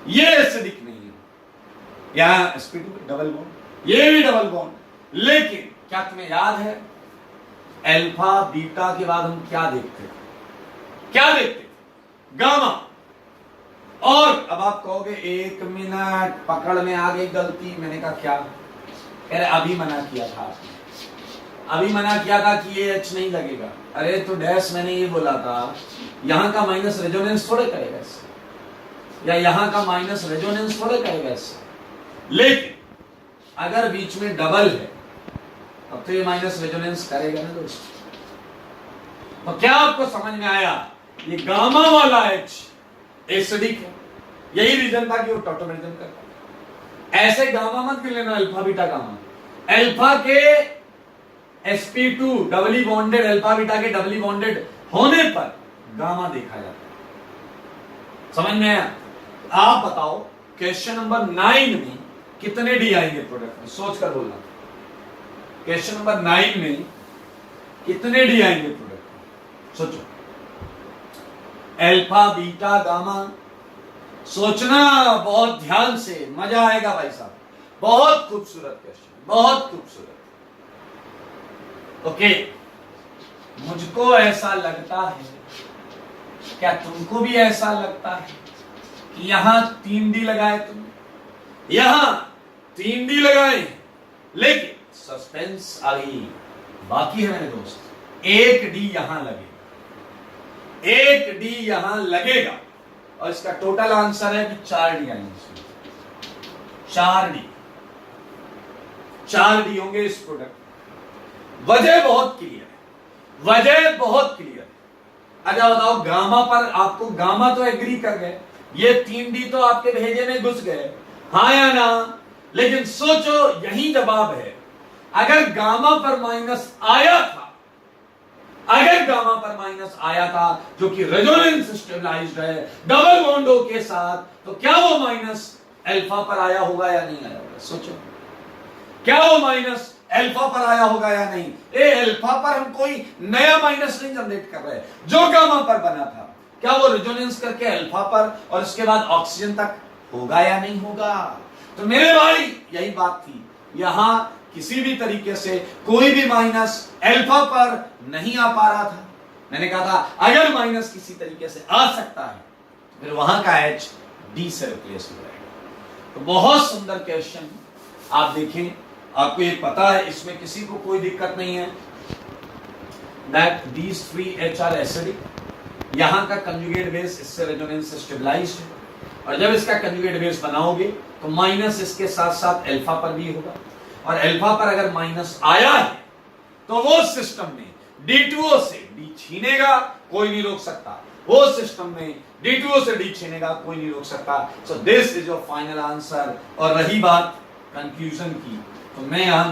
ये एसिडिक नहीं है, यहां sp2 डबल बॉन्ड, ये भी डबल बॉन्ड। लेकिन क्या तुम्हें याद है अल्फा बीटा के बाद हम क्या देखते थे? क्या देखते थे? गामा। और अब आप कहोगे 1 मिनट पकड़ में आ गई गलती। मैंने कहा क्या? अरे अभी मना किया था आपने, अभी मना किया था कि ये एच नहीं लगेगा। अरे तो डैश मैंने ये बोला था यहां का माइनस रेजोनेंस थोड़े करेगा इससे, या यहां का माइनस रेजोनेंस थोड़े करेगा इससे। लेकिन अगर बीच में डबल है अब तो ये माइनस रेजोनेंस करेगा ना दोस्तों। तो क्या आपको समझ में आया? ये गामा वाला एच एसिडिक है, यही रीजन था कि वो टॉटोमेरिज्म करता है। ऐसे गामा मत गिन लेना अल्फा बीटा गामा। अल्फा के sp2 doubly bonded, alpha beta के डबली बॉन्डेड होने पर गामा देखा जाता है। समझ में आया? आप बताओ क्वेश्चन नंबर 9 में कितने डी आएंगे प्रोडक्ट में? सोच कर बोलना। क्वेश्चन नंबर 9 में कितने डी आएंगे प्रोडक्ट में? सोचो। अल्फा बीटा गामा, सोचना बहुत ध्यान से, मजा आएगा भाई साहब। बहुत खूबसूरत क्वेश्चन, बहुत खूबसूरत। ओके, मुझको ऐसा लगता है, क्या तुमको भी ऐसा लगता है कि यहां 3 डी लगाए तुम, यहां 3 डी लगाए, लेकिन सस्पेंस अभी बाकी है मेरे दोस्त। 1 डी यहां लगेगा, 1 डी यहां लगेगा, और इसका टोटल आंसर है कि 4 डी आएंगे इसमें। 4 डी, 4 डी होंगे इस प्रोडक्ट। वजह बहुत क्लियर है, वजह बहुत क्लियर है। अच्छा बताओ, गामा पर आपको, गामा तो एग्री कर गए, ये 3 डी तो आपके भेजे में घुस गए, हाँ या ना? लेकिन सोचो यही जवाब है। अगर गामा पर माइनस आया था, अगर गामा पर माइनस आया था जो कि रेजोनेंस स्टेबलाइज्ड है डबल बॉन्डों के साथ, तो क्या वो माइनस अल्फा पर आया होगा या नहीं आया होगा? सोचो, क्या वो माइनस अल्फा पर आया होगा या नहीं? ए अल्फा पर हम कोई नया माइनस नहीं जनरेट कर रहे, जो गामा पर बना था क्या वो रेजोनेंस करके अल्फा पर और उसके बाद ऑक्सीजन तक होगा या नहीं होगा? तो मेरे भाई यही बात थी, यहां किसी भी तरीके से कोई भी माइनस अल्फा पर नहीं आ पा रहा था। मैंने कहा था अगर माइनस किसी तरीके से आ सकता है तो फिर वहां का एच डी से रिप्लेस हो जाएगा। तो बहुत सुंदर क्वेश्चन, आप देखें, आपको ये पता है, इसमें किसी को कोई दिक्कत नहीं है that these 3 H are acidic। यहां का कंजुगेट बेस इससे रेजोनेंस स्टेबलाइज्ड है, और जब इसका कंजुगेट बेस बनाओगे तो माइनस इसके साथ साथ अल्फा पर भी होगा, और अल्फा पर अगर माइनस आया है तो वो सिस्टम में D2O से D छीनेगा, कोई नहीं रोक सकता। वो सिस्टम में D2O से D छीनेगा, कोई नहीं रोक सकता। So this is your final answer. और रही बात कंक्लूजन की, तो मैं यहां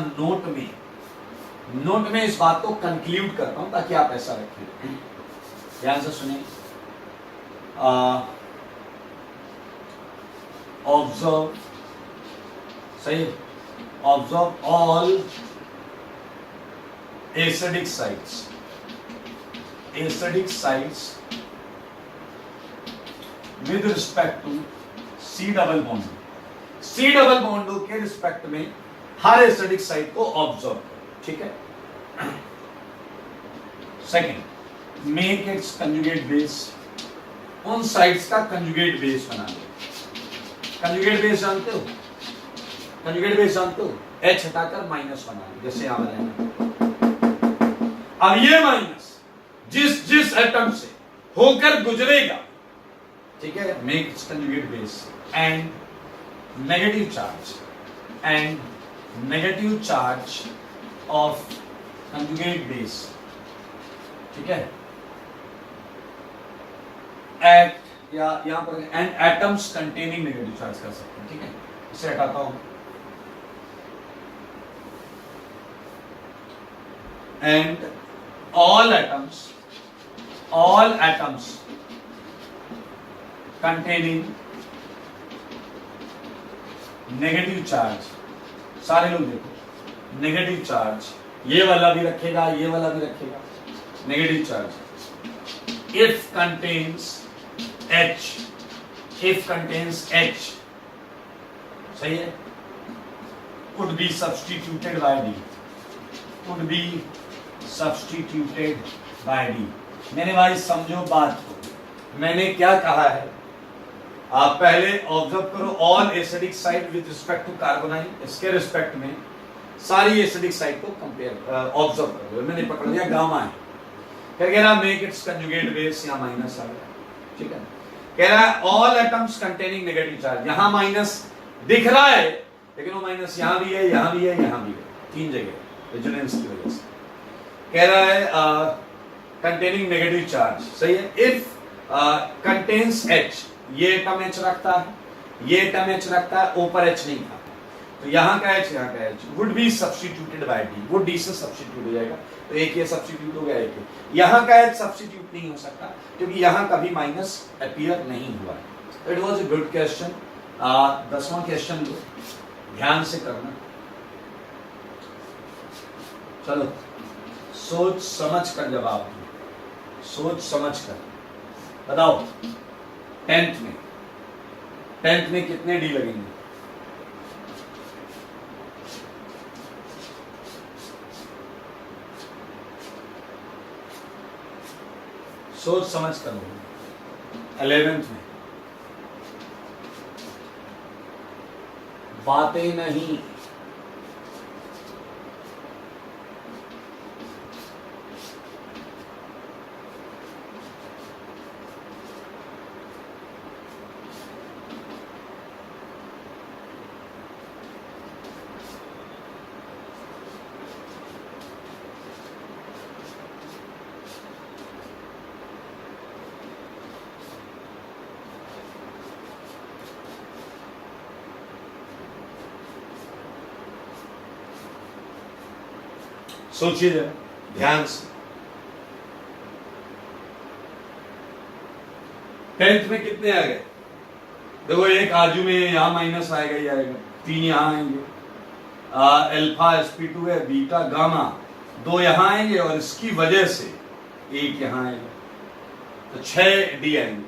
नोट में इस बात को कंक्लूड करता हूं ताकि आप ऐसा रखें। ध्यान से सुनिए। ऑब्जर्व, सही, observe all acidic sites, acidic sites with respect to C double bond, C double बॉन्डों के रिस्पेक्ट में हर एसिडिक साइट को ऑब्जर्व करो, ठीक है। Second, make its conjugate base, उन साइट्स का कंजुगेट बेस बना लो। कंजुगेट बेस जानते हो? कंजुगेट बेस जानते हो? एच हटाकर माइनस बना लो, जैसे यहां बनाया। अब ये माइनस जिस एटम से होकर गुजरेगा, ठीक है, make its conjugate base and negative charge, and negative charge of conjugate base, ठीक है, एट या यहां पर and atoms containing negative charge कर सकते हैं, ठीक है। इसे हटाता हूं, and all atoms containing negative charge, सारे लोग देखो, नेगेटिव चार्ज, ये वाला भी रखेगा, ये वाला भी रखेगा, negative charge, if contains H, if contains H, सही है, could be substituted by D, could be substituted by D. मेरे भाई समझो बात को, मैंने क्या कहा है, आप पहले ऑब्जर्व करो all acidic site with respect to carbonyl, इसके रिस्पेक्ट में सारी एसिडिक साइट को कंपेयर ऑब्जर्व करो। मैंने पकड़ लिया गामा है, फिर कह रहा मेक इट्स कंजुगेट बेस, यहाँ माइनस आ गया, ठीक है। कह रहा है all atoms containing negative charge, यहाँ माइनस दिख रहा है लेकिन वो माइनस यहाँ भी है, यहाँ भी है, यहाँ भी है, तीन जगह रेजोनेंस की वजह से। कह रहा है कंटेनिंग नेगेटिव चार्ज, सही है। इफ कंटेन्स एच, ये एटम एच रखता है, ये एटम एच रखता है, ऊपर एच नहीं था, तो यहाँ का एच, यहाँ का H would be substituted by D, वो डी से सब्स्टिट्यूट हो जाएगा, तो एक ये सब्स्टिट्यूट हो गया, एक यहाँ का एच सब्स्टिट्यूट नहीं हो सकता क्योंकि यहाँ कभी माइनस अपीयर नहीं हुआ है। It was a good question. 10वां क्वेश्चन लो, ध्यान से करना, चलो सोच समझ कर जवाब दो, सोच समझ कर बताओ। 10th में कितने डी लगेंगे? सोच समझ कर। 11th में बातें नहीं, सोचिए जरा ध्यान से। 10th में कितने आ गए? देखो एक आजू में यहां माइनस आएगा ही आएगा, 3 यहां आएंगे, अल्फा sp2 है, बीटा गामा 2 यहां आएंगे और इसकी वजह से 1 यहां आएगा, तो 6 डी आएंगे।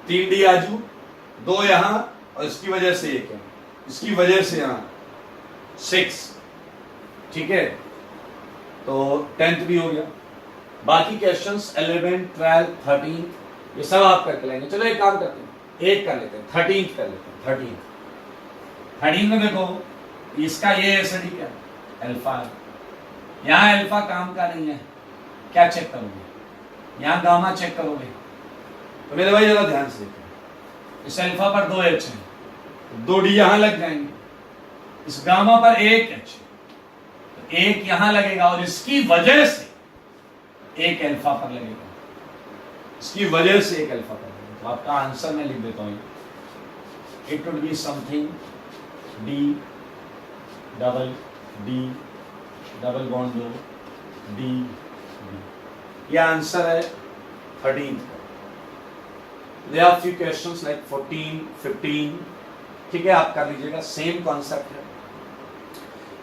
3 डी आजू, 2 यहां और इसकी वजह से 1 है, इसकी वजह से यहां 6, ठीक है। तो 10th भी हो गया। बाकी क्वेश्चंस 11, 12, 13 ये सब आप करके लाएंगे। चलो एक काम करते हैं, एक कर लेते हैं, 13th कर लेते हैं। 13 में देखो इसका ये एसिडिक है, अल्फा है, यहाँ अल्फा काम का नहीं है, क्या चेक करोगे? यहाँ गामा चेक करोगे। तो मेरे भाई जरा ध्यान से देखो, इस अल्फा पर 2 एच है, 2 डी यहां लग जाएंगे, इस गामा पर 1 एच, एक यहां लगेगा और इसकी वजह से 1 अल्फा पर लगेगा, इसकी वजह से 1 अल्फा पर लगेगा। तो आपका आंसर मैं लिख देता हूं, it would be something D double bond दो डी डी, यह आंसर है 13th का। There are few questions like 14, 15, ठीक है, आप कर लीजिएगा, सेम कॉन्सेप्ट है।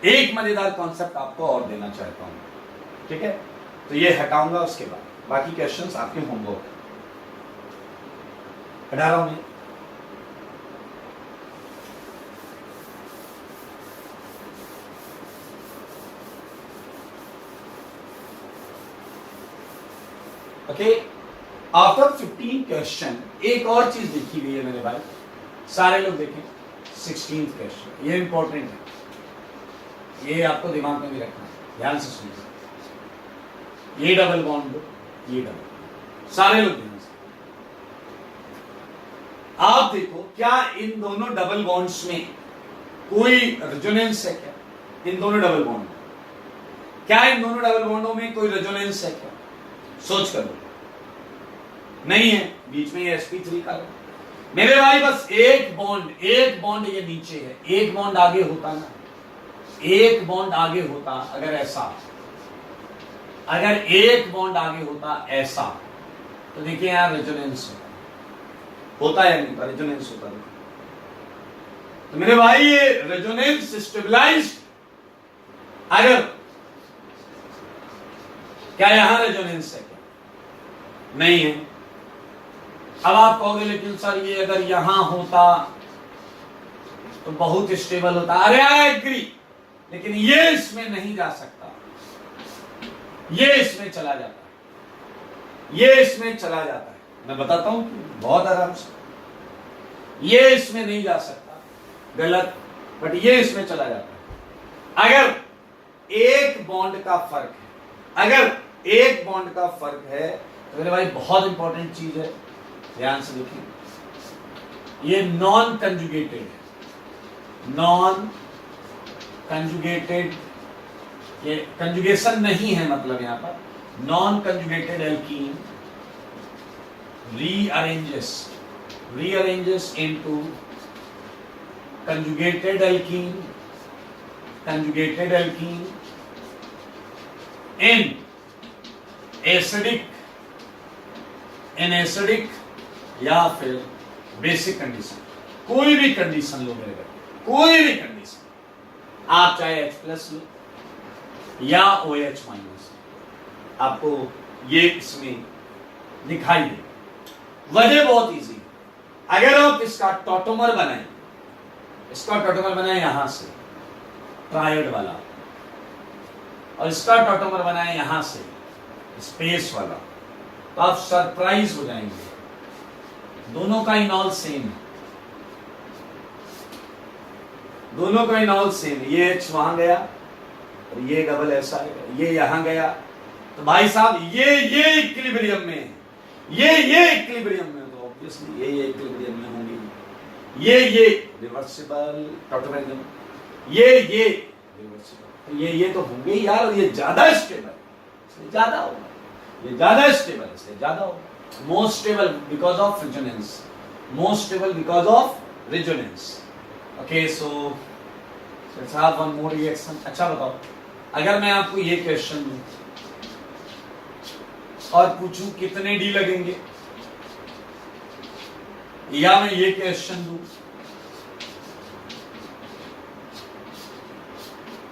एक मजेदार कॉन्सेप्ट आपको और देना चाहता हूं, ठीक है, तो ये हटाऊंगा, उसके बाद बाकी क्वेश्चंस आपके होमवर्क। 18 में ओके, आफ्टर 15 क्वेश्चन एक और चीज देखी गई है मेरे भाई, सारे लोग देखें। 16th क्वेश्चन, ये इंपॉर्टेंट है, ये आपको दिमाग में भी रखना है, ध्यान से सुनिए। ये डबल बॉन्ड दो, ये डबल, सारे लोग ध्यान से। आप देखो क्या इन दोनों डबल बॉन्ड्स में कोई रेजोनेंस है क्या? इन दोनों डबल बॉन्ड, क्या इन दोनों डबल बॉन्डों में कोई रेजोनेंस है क्या? सोच कर लो, नहीं है, बीच में ये sp3 का है। मेरे भाई बस एक बॉन्ड ये नीचे है, एक बॉन्ड आगे होता ना, एक बॉन्ड आगे होता, अगर ऐसा, अगर एक बॉन्ड आगे होता ऐसा, तो देखिए यहां रेजोनेंस होता है, नहीं रेजोनेंस होता है। तो मेरे भाई ये रेजोनेंस स्टेबलाइज्ड, अगर क्या यहां रेजोनेंस है क्या? नहीं है, अब आप कहोगे लेकिन सर ये अगर यहां होता तो बहुत स्टेबल होता। अरे आई एग्री, लेकिन ये इसमें नहीं जा सकता, ये इसमें चला जाता है, ये इसमें चला जाता है। मैं बताता हूं बहुत आराम से, ये इसमें नहीं जा सकता, गलत, बट ये इसमें चला जाता है। अगर एक बॉन्ड का फर्क है, अगर एक बॉन्ड का फर्क है तो मेरे भाई बहुत इंपॉर्टेंट चीज है, ध्यान से देखिए, ये नॉन कंजुगेटेड है, नॉन कंजुगेटेड, ये कंजुगेशन नहीं है, मतलब यहां पर non conjugated alkene rearranges into conjugated alkene in acidic या फिर बेसिक कंडीशन, कोई भी कंडीशन लो मेरे, कोई भी कंडीशन, आप चाहे H+ लो या OH-, आपको ये इसमें दिखाई दे। वजह बहुत इजी, अगर आप इसका टॉटोमर बनाएं, इसका टॉटोमर बनाएं यहां से ट्रायड वाला, और इसका टॉटोमर बनाएं यहां से स्पेस वाला, तो आप सरप्राइज हो जाएंगे, दोनों का इनॉल सेम है, दोनों का इनॉल सेम है। ये H वहां गया और ये डबल ऐसा है, ये यहां गया, तो भाई साहब ये इक्विलिब्रियम में है, ये इक्विलिब्रियम में, तो ऑब्वियसली ये इक्विलिब्रियम में होंगी, ये रिवर्सिबल टॉटोमरिज्म, ये रिवर्सिबल, ये तो होंगे यार, और ये ज्यादा स्टेबल, इसलिए ज्यादा होगा, ये ज्यादा स्टेबल इसलिए ज्यादा होगा, more stable because of resonance, more stable because of resonance. Okay, so let's have one more reaction. अच्छा बताओ, अगर मैं आपको ये क्वेश्चन दूं और पूछूं कितने डी लगेंगे, या मैं ये क्वेश्चन दूं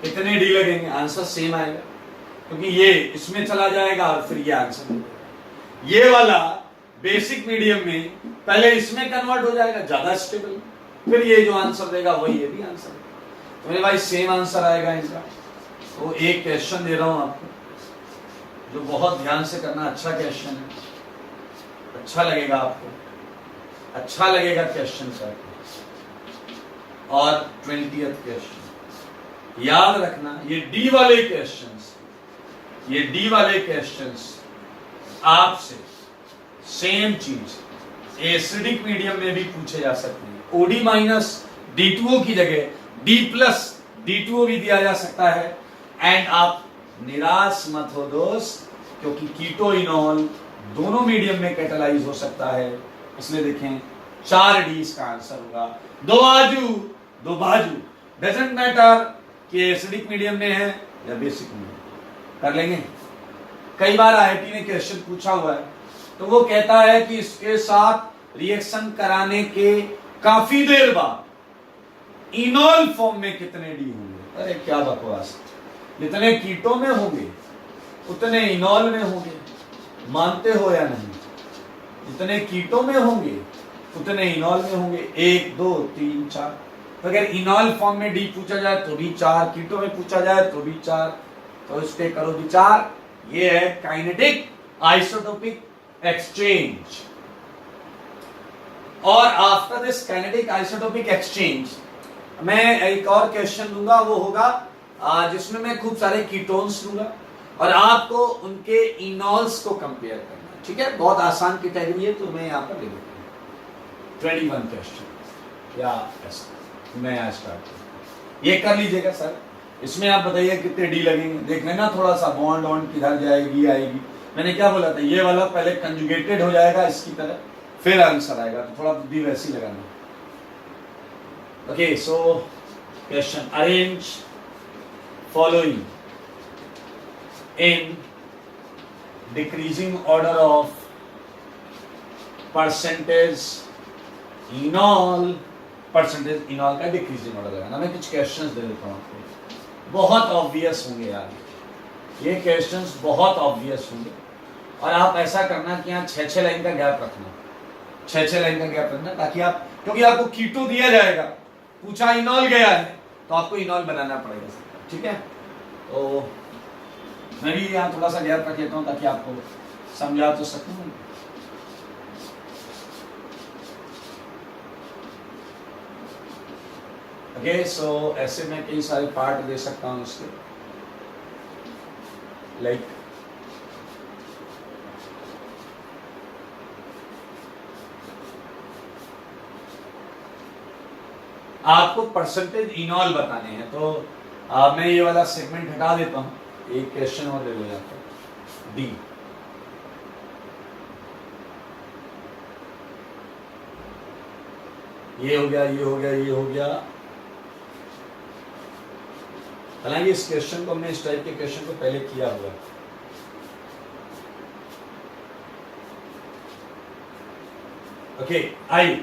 कितने डी लगेंगे, आंसर सेम आएगा, क्योंकि ये इसमें चला जाएगा और फिर ये आंसर मिलेगा। ये वाला बेसिक मीडियम में पहले इसमें कन्वर्ट हो जाएगा, ज्यादा स्टेबल, फिर ये जो आंसर देगा वही ये भी आंसर, तो मेरे भाई सेम आंसर आएगा इनका। तो एक क्वेश्चन दे रहा हूं आपको जो बहुत ध्यान से करना, अच्छा क्वेश्चन है, अच्छा लगेगा आपको, अच्छा लगेगा क्वेश्चन करके। और 20th क्वेश्चन याद रखना, ये डी वाले क्वेश्चंस, ये डी वाले क्वेश्चंस आपसे सेम चीज एसिडिक मीडियम में भी पूछे जा सकते हैं। OD- D2O की जगह D+ D2O भी दिया जा सकता है। एंड आप निराश मत हो दोस्त, क्योंकि कीटो इनॉल दोनों मीडियम में कैटालाइज हो सकता है, इसलिए देखें 4 डी इसका आंसर होगा। दो बाजू डजंट मैटर कि एसिडिक मीडियम में है या बेसिक मीडियम, कर लेंगे। कई बार IIT ने क्वेश्चन पूछा हुआ है, तो वो कहता है कि इसके साथ रिएक्शन कराने के काफी देर बाद इनॉल फॉर्म में कितने डी होंगे। अरे क्या बकवास, जितने कीटो में होंगे उतने इनॉल में होंगे, मानते हो या नहीं? जितने कीटो में होंगे उतने इनॉल में होंगे, 1 2 3 4। तो अगर इनॉल फॉर्म में डी पूछा जाए तो भी 4, कीटो में पूछा जाए तो भी 4, तो इस पे करो विचार। ये है काइनेटिक आइसोटोपिक एक्सचेंज। और after this kinetic isotopic exchange मैं एक और क्वेश्चन दूंगा, वो होगा जिसमें मैं खूब सारे कीटोन्स दूंगा और आपको उनके इनॉल्स को कंपेयर करना, ठीक है? बहुत आसान कैटेगरी है, तो मैं यहाँ पर ले लेता हूँ 21 क्वेश्चन या ऐसा मैं यहाँ स्टार्ट करूँ। ये कर लीजिएगा सर, इसमें आप बताइए कितने डी लगेंगे, देख लेना थोड़ा सा बॉन्ड ऑन किधर जाएगी आएगी। मैंने क्या बोला था, ये वाला पहले कंजुगेटेड हो जाएगा इसकी तरह, फिर आंसर आएगा, तो थोड़ा बुद्धि वैसी लगाना। Okay, so question, arrange following in decreasing order of percentage enol का डिक्रीजिंग ऑर्डर लगाना। मैं कुछ क्वेश्चंस दे देता हूं आपको, बहुत ऑब्वियस होंगे यार, ये क्वेश्चंस बहुत ऑब्वियस होंगे। और आप ऐसा करना कि यहाँ 6 लाइन का गैप रखना, 6 लाइन का गैप रखना, ताकि आप, क्योंकि आपको कीटो दिया जाएगा, पूछा इनॉल गया है तो आपको इनॉल बनाना पड़ेगा, ठीक है। तो मैं भी यहाँ थोड़ा सा गैप रख लेता हूँ ताकि आपको समझा तो सकूं। ओके, सो ऐसे में कई सारे पार्ट दे सकता हूँ उसके, लाइक आपको परसेंटेज इनॉल बताने हैं, तो मैं ये वाला सेगमेंट हटा देता हूं, एक क्वेश्चन और ले लो यहाँ पर, डी। ये हो गया, ये हो गया, ये हो गया। हालांकि इस क्वेश्चन को हमने, इस टाइप के क्वेश्चन को पहले किया हुआ है। ओके, आई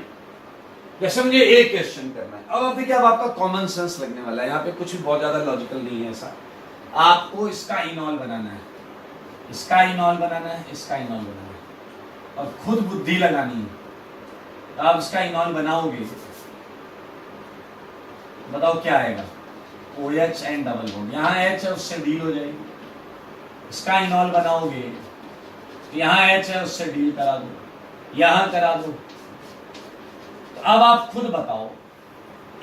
जैसे मुझे एक क्वेश्चन करना है, अब देखिए, अब आपका कॉमन सेंस लगने वाला है, यहाँ पे कुछ भी बहुत ज्यादा लॉजिकल नहीं है ऐसा। आपको इसका इनॉल बनाना है, इसका इनॉल बनाना है, इसका इनॉल बनाना है, और खुद बुद्धि लगानी है। आप इसका इनॉल बनाओगे, बताओ क्या आएगा, OH एंड डबल बॉन्ड, यहाँ H है उससे डील हो जाएगी। इसका इनॉल बनाओगे, यहाँ H है उससे डील करा दो, यहां करा दो। तो अब आप खुद बताओ,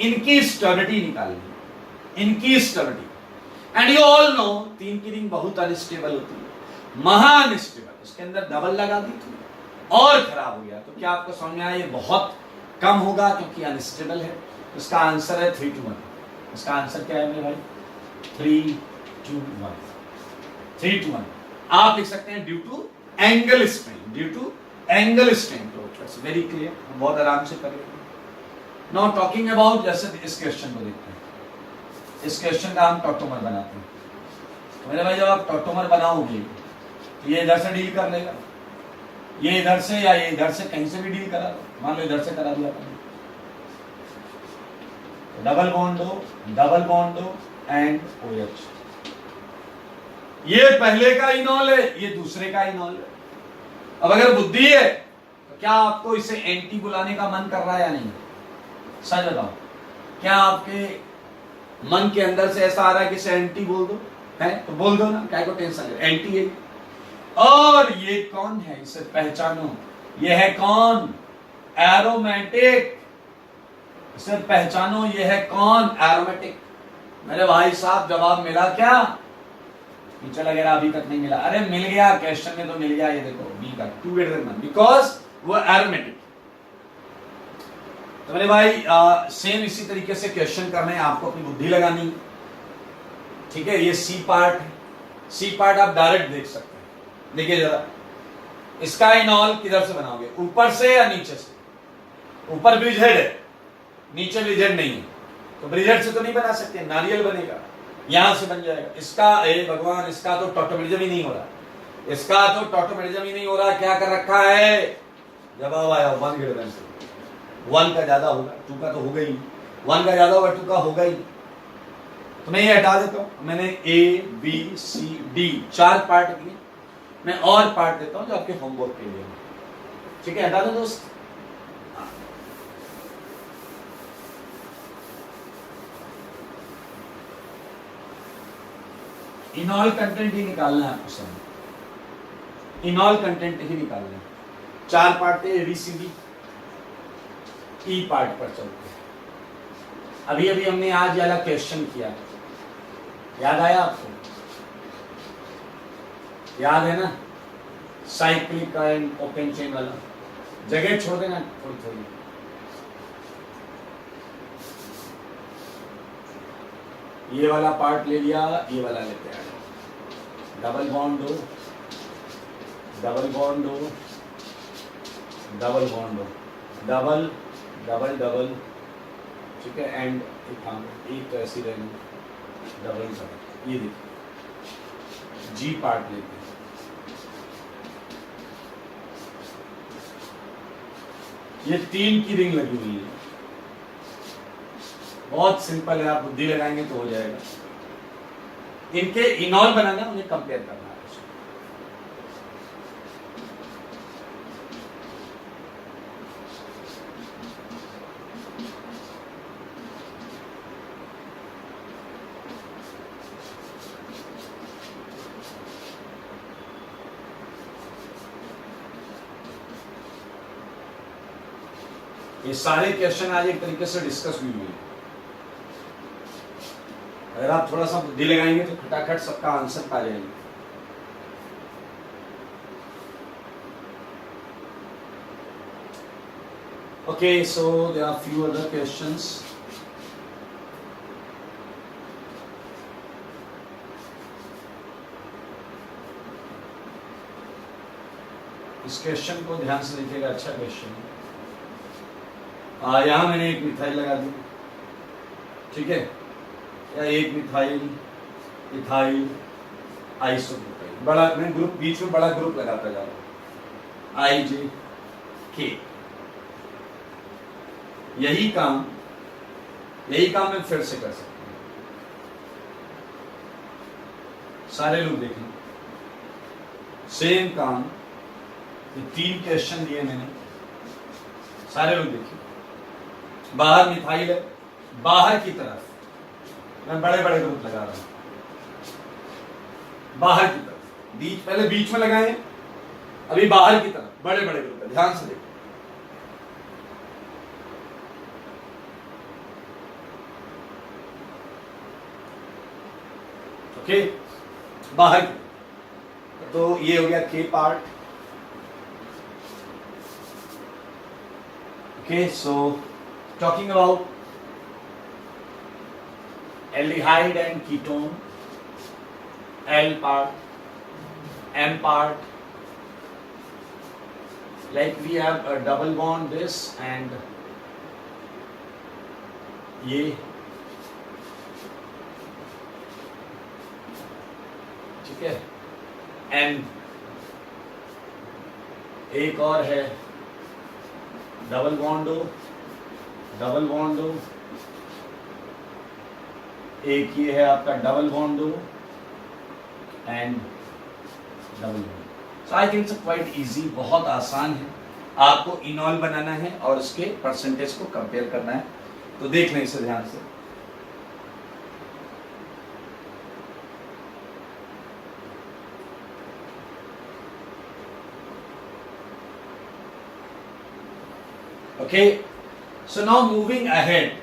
इनकी स्टेबिलिटी निकालनी, इनकी stability. And you all know 3 की रिंग बहुत अनस्टेबल होती है, महा अनस्टेबल। इसके अंदर डबल लगा दी थी और खराब हो गया, तो क्या आपको समझ में आया, ये बहुत कम होगा क्योंकि अनस्टेबल है। इसका आंसर है 3 to 1। इसका आंसर क्या है मेरे भाई, 3 to 1, 3 to 1। आप लिख सकते हैं due to angle strain, due to angle strain. तो इट्स वेरी क्लियर, हम बहुत आराम से करेंगे। नाउ टॉकिंग अबाउट, जैसे इस क्वेश्चन को देखते हैं, इस क्वेश्चन का हम टॉटोमर बनाते हैं। तो मेरे भाई, जब आप टॉटोमर बनाओगे तो ये इधर से डील कर लेगा, ये इधर से या ये इधर से, कहीं से भी डील करा दो, मान लो इधर से करा दिया आपने, डबल बॉन्ड दो, डबल बॉन्ड दो एंड OH। ये पहले का इनॉल है, ये दूसरे का इनॉल है। अब अगर बुद्धि है तो क्या आपको इसे एंटी बुलाने का मन कर रहा है या नहीं? सच बताओ, क्या आपके मन के अंदर से ऐसा आ रहा है कि इसे एंटी बोल दो? है तो बोल दो ना, क्या को टेंशन है, एंटी है। और ये कौन है, इसे पहचानो, ये है कौन, एरोमेटिक। इसे पहचानो, ये है कौन, एरोमेटिक। मेरे भाई साहब, जवाब मिला क्या? नीचे वगैरह अभी तक नहीं मिला। अरे मिल गया, क्वेश्चन में तो मिल गया। ये देखो बी का 2 > 1 बिकॉज वो एरोमेटिक। तो मेरे भाई सेम इसी तरीके से क्वेश्चन करने हैं, आपको अपनी बुद्धि लगानी, ठीक है। ये सी पार्ट है, सी पार्ट आप डायरेक्ट देख सकते हैं। देखिए जरा, इसका इनॉल किधर से बनाओगे, ऊपर से या नीचे से? ऊपर ब्रिजहेड है, नीचे ब्रिजहेड नहीं है, तो ब्रिजहेड से तो नहीं बना सकते, नारियल बनेगा, यहां से बन जाएगा। इसका भगवान, इसका तो टॉटोमेरिज्म ही नहीं हो रहा, इसका तो टॉटोमेरिज्म ही नहीं हो रहा। क्या कर रखा है? जवाब आया 1 > 1। 1 का ज्यादा होगा, 2 का तो होगा ही, 1 का ज्यादा होगा, 2 का होगा ही। तो मैं ये हटा देता हूं। मैंने A B C D 4 part दिए, मैं और पार्ट देता हूं जो आपके होमवर्क के लिए, ठीक है। हटा दो दोस्त। इनॉल कंटेंट ही निकालना है आपको, सब इनॉल कंटेंट ही निकालना है। 4 पार्ट थे, ABCD। ई पार्ट पर चलते हैं। अभी अभी हमने आज वाला क्वेश्चन किया, याद आया आपको? याद है ना, साइक्लिक एंड ओपन चेन वाला। जगह छोड़ देना थोड़ी थोड़ी। ये वाला पार्ट ले लिया, ये वाला लेते हैं। डबल बॉन्ड दो, डबल बॉन्ड दो, डबल बॉन्ड दो, डबल डबल डबल, ठीक है। एंड एक तो ऐसी रहेगी, डबल डबल। ये देखिए, जी पार्ट लेते हैं। ये 3 की रिंग लगी हुई है, बहुत सिंपल है, आप बुद्धि लगाएंगे तो हो जाएगा। इनके इनॉल बनाना, उन्हें कंपेयर करना है। ये सारे क्वेश्चन आज एक तरीके से डिस्कस भी हुए। अगर आप थोड़ा सा बुद्धि लगाएंगे तो खटाखट सबका आंसर पा जाएंगे। Okay, so there are few other questions. इस क्वेश्चन को ध्यान से देखिएगा, अच्छा क्वेश्चन है। यहां मैंने एक मिथाइल लगा दी, ठीक है, या एक मिथाइल इथाइल आइसोप्रोपाइल, बड़ा मैं ग्रुप बीच में बड़ा ग्रुप लगाता जा रहा हूं, IJK। यही काम मैं फिर से कर सकता हूं। सारे लोग देखें, सेम काम, ये 3 क्वेश्चन दिए मैंने, सारे लोग देखिए। बाहर मिथाइल है, बाहर की तरफ मैं बड़े बड़े ग्रुप लगा रहा हूं, बाहर की तरफ, पहले बीच में लगाए, अभी बाहर की तरफ बड़े बड़े ग्रुप है, ध्यान से देखिए। ओके, बाहर की, तो ये हो गया K part. Okay, so talking about aldehyde and ketone, L part, M part, like we have a double bond this and ये, ठीक है, N, एक और है डबल बॉन्ड हो, डबल बॉन्ड हो, एक ये है आपका डबल बॉन्ड हो and double bond. So I think it's quite easy, बहुत आसान है। आपको इनॉल बनाना है और उसके परसेंटेज को कंपेयर करना है, तो देख लें इसे ध्यान से। Okay, so now moving ahead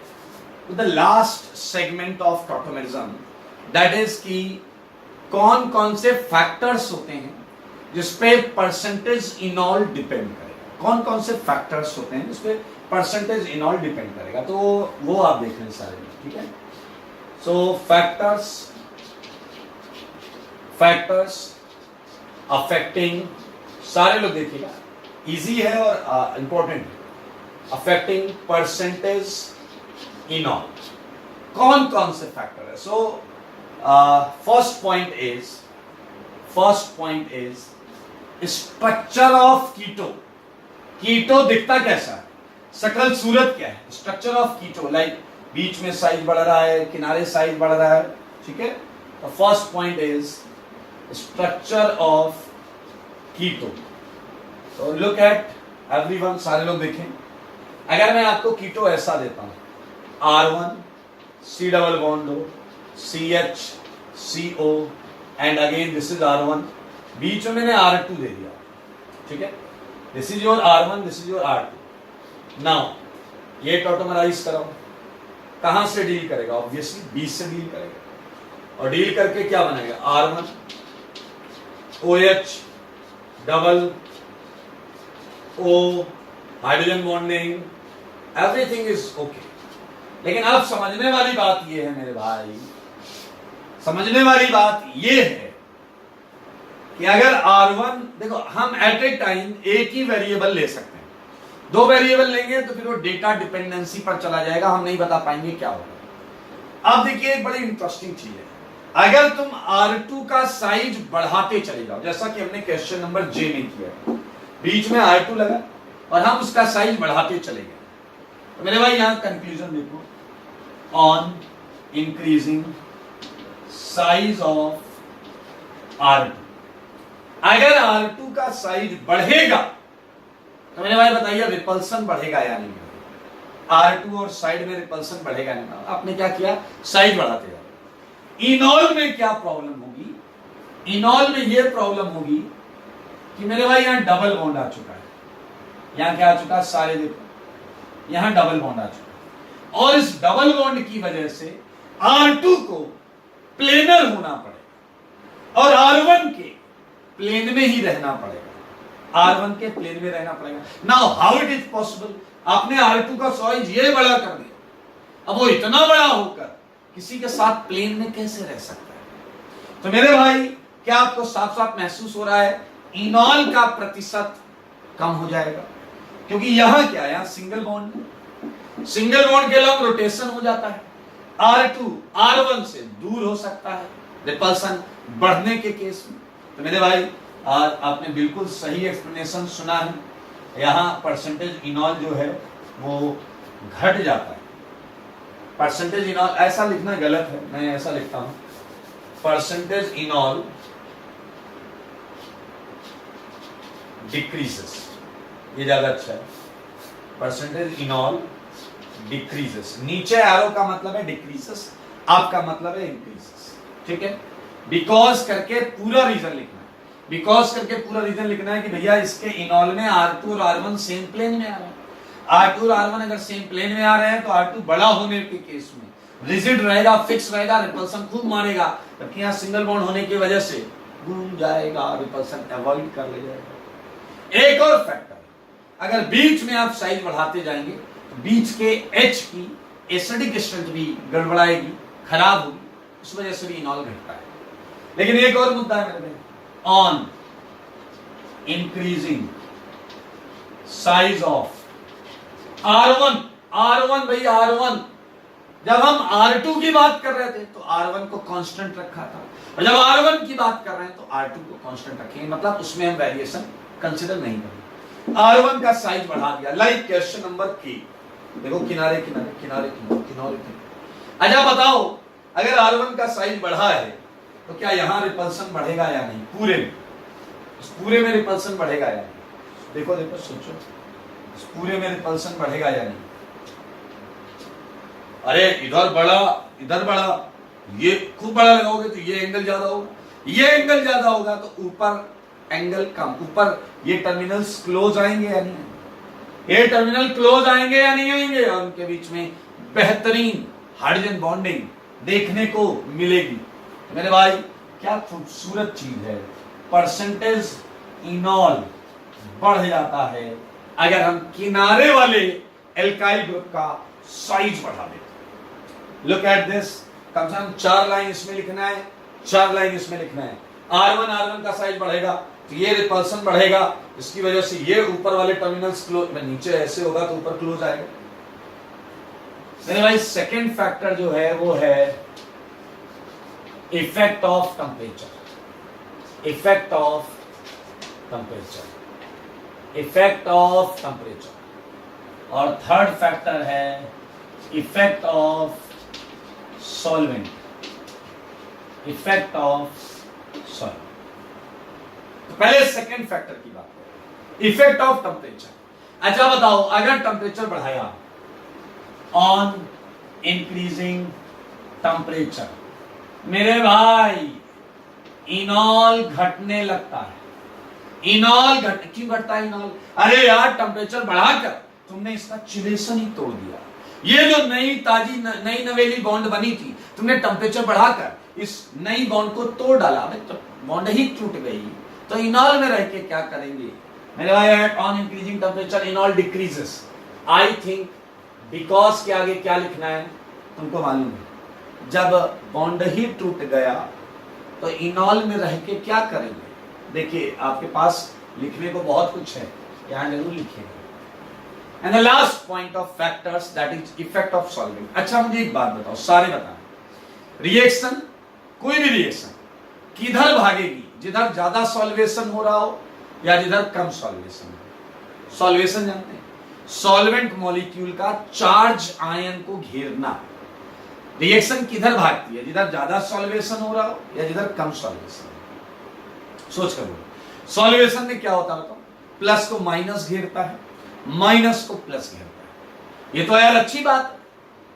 to the last segment of tautomerism, that is कि कौन कौन से फैक्टर्स होते हैं जिसपे परसेंटेज इनॉल डिपेंड करेगा, कौन कौन से फैक्टर्स होते हैं जिसपे परसेंटेज इनॉल डिपेंड करेगा, तो वो आप देख लें सारे, ठीक है। सो फैक्टर्स अफेक्टिंग, सारे लोग देखिएगा, इजी है और इंपॉर्टेंट है। अफेक्टिंग परसेंटेज इनॉल, कौन कौन से फैक्टर है। So first point is structure of कीटो। कीटो दिखता कैसा है, सकल सूरत क्या है, स्ट्रक्चर ऑफ कीटो, लाइक बीच में साइज बढ़ रहा है, किनारे साइज बढ़ रहा है, ठीक है। तो first point is structure of keto. तो लुक एट एवरीवन, सारे लोग देखें। अगर मैं आपको कीटो ऐसा देता हूं, R1 C डबल बॉन्ड हो, CH CO and again this is R1, बीच में मैंने R2 दे दिया, ठीक है। This is your R1, this is your R2। Now ये टॉटोमराइज कराओ, कहां से डील करेगा, ऑब्वियसली बीच से डील करेगा, और डील करके क्या बनाएगा, R1 OH double O, hydrogen bonding, everything is okay. लेकिन अब समझने वाली बात यह है मेरे भाई, समझने वाली बात यह है कि अगर R1, देखो हम एट ए टाइम एक ही वेरिएबल ले सकते हैं, 2 वेरिएबल लेंगे तो फिर वो डेटा डिपेंडेंसी पर चला जाएगा, हम नहीं बता पाएंगे क्या होगा। अब देखिए एक बड़ी इंटरेस्टिंग चीज है, अगर तुम R2 का साइज बढ़ाते चले जाओ, जैसा कि हमने क्वेश्चन नंबर J में किया, बीच में R2 लगा और हम उसका साइज बढ़ाते चले गए, तो मेरे भाई यहां कंक्लूजन देखो, on increasing size of R2, अगर R2 का साइज बढ़ेगा तो मेरे भाई बताइए रिपल्सन बढ़ेगा या नहीं, R2 और साइड में रिपल्सन बढ़ेगा नहीं। आपने क्या किया, साइज बढ़ाते जाओ। इनॉल में क्या प्रॉब्लम होगी, इनॉल में यह प्रॉब्लम होगी कि मेरे भाई यहां डबल बॉन्ड आ चुका है, यहां क्या आ चुका है, सारे देखो यहां डबल बॉन्ड आ चुका और इस डबल बॉन्ड की वजह से R2 को प्लेनर होना पड़ेगा और R1 के प्लेन में ही रहना पड़ेगा, R1 के प्लेन में रहना पड़ेगा। Now how it is possible, आपने R2 का साइज ये बड़ा कर दिया, अब वो इतना बड़ा होकर किसी के साथ प्लेन में कैसे रह सकता है? तो मेरे भाई क्या आपको साफ साफ महसूस हो रहा है इनॉल का प्रतिशत कम हो जाएगा, क्योंकि यहां क्या है, यहां सिंगल बॉन्ड है, सिंगल बॉन्ड के लॉन्ग रोटेशन हो जाता है, R2 R1 से दूर हो सकता है रिपल्सन बढ़ने के केस में। तो मेरे भाई आज आपने बिल्कुल सही एक्सप्लेनेशन सुना है, यहां परसेंटेज इनॉल जो है वो घट जाता है। परसेंटेज इनॉल ऐसा लिखना गलत है, मैं ऐसा लिखता हूं परसेंटेज इनॉल डिक्रीजेस, ये ज्यादा अच्छा है। परसेंटेज इनॉल डिक्रीजेस, नीचे एरो का मतलब है डिक्रीजेस, आपका मतलब है इंक्रीजेस, ठीक है। बिकॉज करके पूरा रीजन लिखना है, बिकॉज करके पूरा रीजन लिखना है कि भैया इसके इनॉल में R2 और R1 सेम प्लेन में आ रहे हैं। R2 और R1 अगर सेम प्लेन में आ रहे हैं तो R2 बड़ा होने के केस में रिजिड रहेगा, फिक्स रहेगा, रिपल्सन खूब मारेगा, जबकि यहाँ सिंगल बॉन्ड होने की वजह से घूम जाएगा, रिपल्सन अवॉइड कर ले जाएगा। एक और फैक्टर, अगर बीच में आप साइज बढ़ाते जाएंगे तो बीच के H की एसिडिक स्ट्रेंथ भी गड़बड़ाएगी, खराब होगी, उस वजह से भी इनॉल घटता है। लेकिन एक और मुद्दा है मेरे, on increasing size of R1 भाई R1, जब हम R2 की बात कर रहे थे तो R1 को कांस्टेंट रखा था, और जब R1 की बात कर रहे हैं तो R2 को कांस्टेंट रखेंगे, मतलब उसमें हम वेरिएशन कंसीडर नहीं करेंगे। R1 का साइज बढ़ा दिया, लाइक क्वेश्चन नंबर के, देखो किनारे किनारे किनारे किनारे किनारे किनारे। अच्छा बताओ, अगर R1 का साइज बढ़ा है तो क्या यहां रिपल्सन बढ़ेगा या नहीं? पूरे में, इस पूरे में रिपल्सन बढ़ेगा या नहीं? देखो देखो सोचो, इस पूरे में रिपल्सन बढ़ेगा या नहीं? अरे इधर बड़ा इधर बड़ा, ये खूब बड़ा लगाओगे तो ये एंगल ज्यादा होगा, ये एंगल ज्यादा होगा तो ऊपर एंगल कम, ऊपर ये टर्मिनल्स क्लोज आएंगे या नहीं? ये टर्मिनल क्लोज आएंगे या नहीं आएंगे? और उनके बीच में बेहतरीन हाइड्रोजन बॉन्डिंग देखने को मिलेगी। मेरे भाई क्या खूबसूरत चीज है, परसेंटेज इनॉल बढ़ जाता है अगर हम किनारे वाले एल्काइल ग्रुप का साइज बढ़ा देते। लुक एट दिस, कम से कम 4 लाइन इसमें लिखना है, 4 लाइन इसमें लिखना है। R1 का साइज बढ़ेगा तो ये रिपल्सन बढ़ेगा, इसकी वजह से ये ऊपर वाले टर्मिनल्स क्लोज, नीचे ऐसे होगा तो ऊपर क्लोज आएगा। मेरे भाई सेकेंड फैक्टर जो है वो है effect of temperature, effect of temperature, effect of temperature. और थर्ड फैक्टर है effect of solvent, effect of solvent. तो पहले सेकेंड फैक्टर की बात करें, इफेक्ट ऑफ टेम्परेचर। अच्छा बताओ, अगर टेम्परेचर बढ़ाया, ऑन इंक्रीजिंग टेम्परेचर, मेरे भाई इनॉल घटने लगता है। इनॉल क्यों घटता है इनॉल? अरे यार टेम्परेचर बढ़ाकर तुमने इसका चिलेशन ही तोड़ दिया, ये जो नई ताजी नई नवेली बॉन्ड बनी थी, तुमने टेम्परेचर बढ़ाकर इस नई बॉन्ड को तोड़ डाला। तो बॉन्ड ही टूट गई तो इनॉल में रह के क्या करेंगे? मेरे भाई at on increasing temperature enol decreases. I think because के आगे क्या लिखना है तुमको मालूम है? जब बॉन्ड ही टूट गया तो इनॉल में रह के क्या करेंगे? देखिए आपके पास लिखने को बहुत कुछ है, यहां जरूर लिखिएगा। And the last point of factors that is effect of solvent. अच्छा मुझे एक बात बताओ, सारे बताएं, रिएक्शन, कोई भी रिएक्शन किधर भागेगी? जिधर ज्यादा सॉल्वेशन हो रहा हो या जिधर कम सॉल्वेशन हो? सॉल्वेशन जानते हैं, सॉल्वेंट मॉलिक्यूल का चार्ज आयन को घेरना। रिएक्शन किधर भागती है? जिधर ज्यादा सॉल्वेशन हो रहा हो या जिधर कम सॉल्वेशन हो? सोच कर बोलो। सॉल्वेशन में क्या होता है बताओ? प्लस को माइनस घेरता है, माइनस को प्लस घेरता है। ये तो यार अच्छी बात है,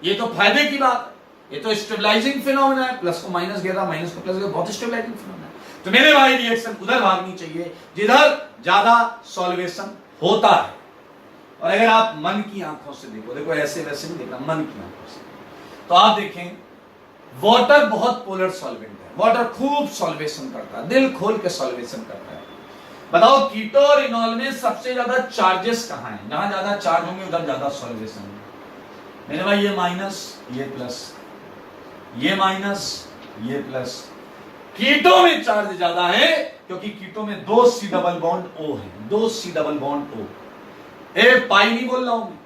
ये तो फायदे की बात है, ये तो स्टेबलाइजिंग फिनोमेना है। प्लस को माइनस घेरा, माइनस को प्लस घेरा, बहुत स्टेबलाइजिंग फिनोमेना है। तो मेरे भाई रिएक्शन उधर भागनी चाहिए जिधर ज्यादा सॉल्वेशन होता है। और अगर आप मन की आंखों से देखो, देखो ऐसे वैसे नहीं देखना, मन की आंखों से, तो आप देखें वाटर बहुत पोलर सॉल्वेंट है, वाटर खूब सॉल्वेशन करता है, दिल खोल के सॉल्वेशन करता है। बताओ कीटो और इनॉल में सबसे ज्यादा चार्जेस कहां हैं? जहां ज्यादा चार्ज होंगे उधर ज्यादा सॉल्वेशन है। मेरे भाई ये माइनस ये प्लस, ये माइनस ये प्लस। कीटो में चार्ज ज्यादा है क्योंकि कीटो में 2 C डबल बॉन्ड O है, 2 C डबल बॉन्ड O। ए पाई नहीं बोल रहा हूं मैं,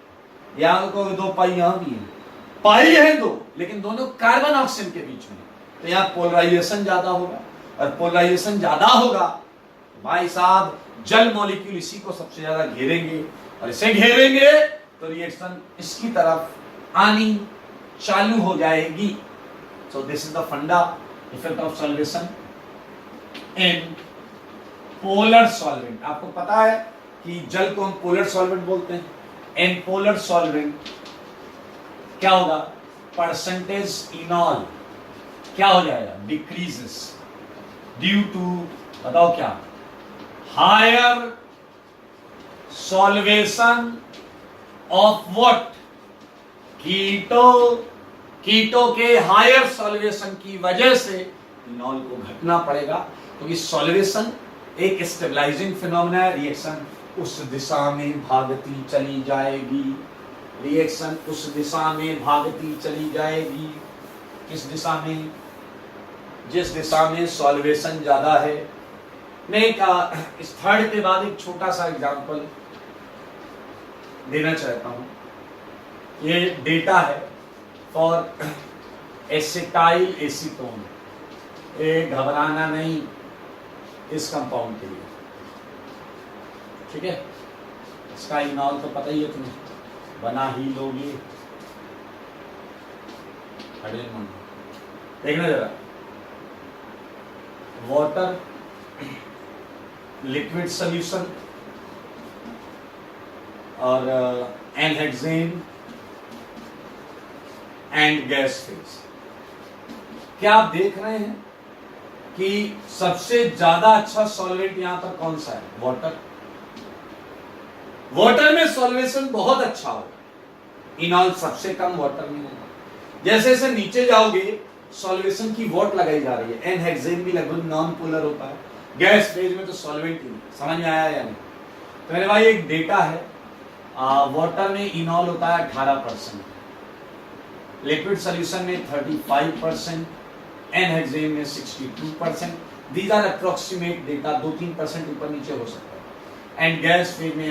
यहां को 2 पाई यहां भी है, पाई है 2, लेकिन दोनों कार्बन ऑक्सीजन के बीच में, तो यहां पोलराइजेशन ज्यादा होगा, और पोलराइजेशन ज्यादा होगा भाई साहब जल मॉलिक्यूल इसी को सबसे ज्यादा घेरेंगे, और इसे घेरेंगे तो रिएक्शन इसकी तरफ आनी चालू हो जाएगी। सो दिस इज द फंडा effect of solvation in polar solvent. आपको पता है कि जल को हम पोलर सॉल्वेंट बोलते हैं। इन पोलर सॉल्वेंट क्या होगा? परसेंटेज इनॉल क्या हो जाएगा? डिक्रीजेस ड्यू टू, बताओ क्या? Higher solvation of what? कीटो। कीटो के हायर सॉल्वेशन की वजह से इनॉल को घटना पड़ेगा, क्योंकि सॉल्वेशन एक स्टेबलाइजिंग फिनोमेना है। रिएक्शन उस दिशा में भागती चली जाएगी, रिएक्शन उस दिशा में भागती चली जाएगी। किस दिशा में? जिस दिशा में सॉल्वेशन ज्यादा है। मैं इस थर्ड के बाद एक छोटा सा एग्जांपल देना चाहता हूं। ये डेटा है फॉर एसिटाइल एसीटोन। ये घबराना नहीं इस कंपाउंड के लिए, ठीक है? इसका इनॉल तो पता ही है तुम्हें, बना ही लोगे। देखना जरा, वाटर, लिक्विड सॉल्यूशन और एनहेक्सेन एंड गैस फेज। क्या आप देख रहे हैं कि सबसे ज्यादा अच्छा सॉल्वेंट यहां पर कौन सा है? वाटर। वाटर में सॉल्वेशन बहुत अच्छा हो, इनॉल सबसे कम वाटर में होगा। जैसे जैसे नीचे जाओगे सॉल्वेशन की वॉट लगाई जा रही है। एनहेक्सेन भी लगभग नॉन पोलर होता है, गैस फेज में तो सॉल्वेंट ही। समझ में आया या नहीं? तो मेरे भाई एक डेटा है, वाटर में इनॉल होता है 18%, लिक्विड सॉल्यूशन में 35%, एनहेक्सेन में 62%। दीज आर अप्रोक्सीमेट डेटा, 2-3% ऊपर नीचे हो सकता है। एंड गैस फेज में